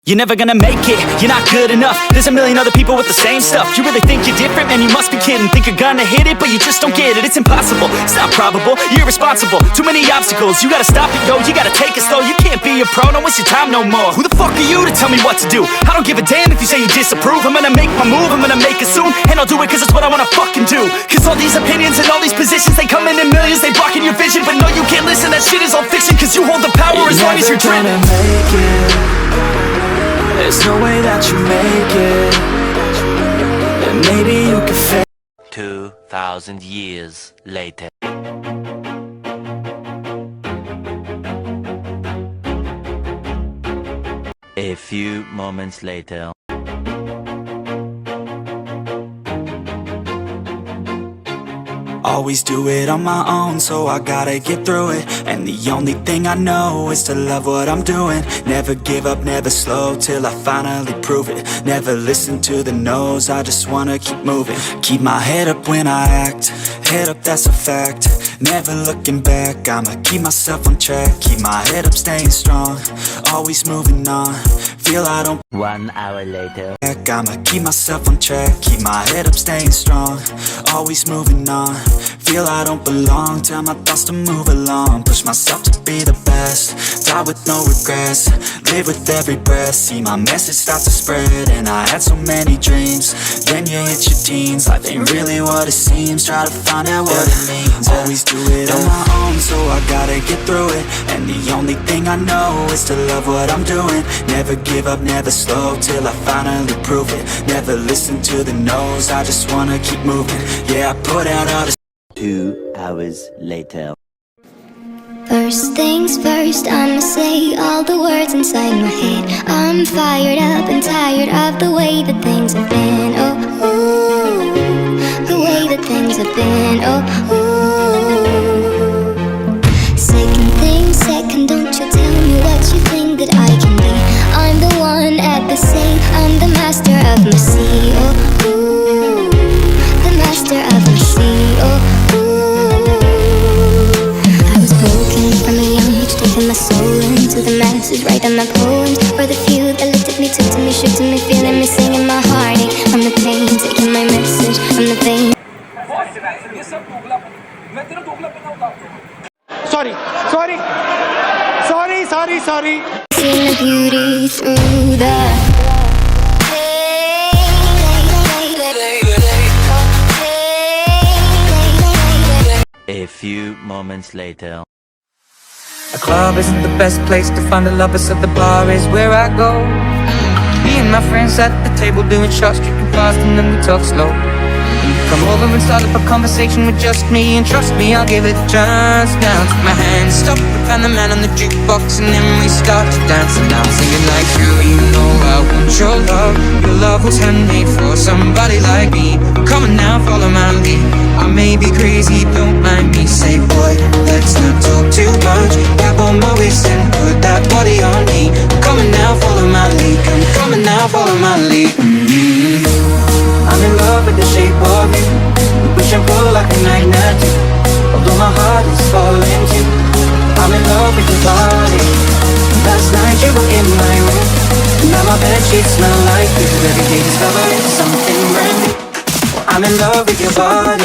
You're never gonna make it, you're not good enough. There's a million other people with the same stuff. You really think you're different? Man, you must be kidding. Think you're gonna hit it, but you just don't get it. It's impossible, it's not probable, you're irresponsible. Too many obstacles, you gotta stop it, yo. You gotta take it slow, you can't be a pro. Don't waste your time no more. Who the fuck are you to tell me what to do? I don't give a damn if you say you disapprove. I'm gonna make my move, I'm gonna make it soon. And I'll do it cause it's what I wanna fucking do. Cause all these opinions and all these positions, they come in millions, they blocking your vision. But no, you can't listen, that shit is all fiction. Cause you hold the power as long as you're driven. There's no way that you make it, and maybe you can fake. 2,000 years later. A few moments later. Always do it on my own, so I gotta get through it. And the only thing I know is to love what I'm doing. Never give up, never slow, till I finally prove it. Never listen to the no's, I just wanna keep moving. Keep my head up when I act, head up, that's a fact. Never looking back, I'ma keep myself on track. Keep my head up, staying strong, always moving on. Feel I don't 1 hour later. I'ma keep myself on track. Keep my head up, staying strong, always moving on. Feel I don't belong, tell my thoughts to move along. Push myself to be the best, die with no regrets. Live with every breath, see my message start to spread. And I had so many dreams, then you hit your teens. Life ain't really what it seems, try to find out what it means. Always do it on my own, so I gotta get through it. And the only thing I know is to love what I'm doing. Never give up, never slow, till I finally prove it. Never listen to the no's, I just wanna keep moving. Yeah, I put out all the 2 hours later. First things first, I'ma say all the words inside my head. I'm fired up and tired of the way that things have been. Oh, ooh, the way that things have been. Oh, ooh. Second thing second, don't you tell me what you think that I can be. I'm the one at the same, I'm the master of my sea. Oh, ooh, the master of my sea. Oh, taking my soul into the masses, writing my poems for the few that looked at me, took to me, shook to me, feeling me, singing my heartache from the pain, taking my message from the vein. Sorry. Seeing the beauty through the A few moments later. A club isn't the best place to find the lovers, so the bar is where I go. Me and my friends at the table doing shots, drinking fast, and then we talk slow. Come over and start up a conversation with just me, and trust me, I'll give it a chance. Now take my hand, stop, and the man on the jukebox, and then we start to dance. And I'm singing like you know I want your love. Your love was handmade for somebody like me. Come on now, follow my lead. I may be crazy, don't mind me. Say boy, let's not talk too much. Grab on my waist and put that body on me. Come on now, follow my lead. Come on now, follow my lead. I'm in love with the shape of you. We push and pull like a magnet do. Although my heart is falling too. I'm in love with your body. Last night you were in my room, and now my bedsheets smell like you. Every day discovering something brand new. I'm in love with your body.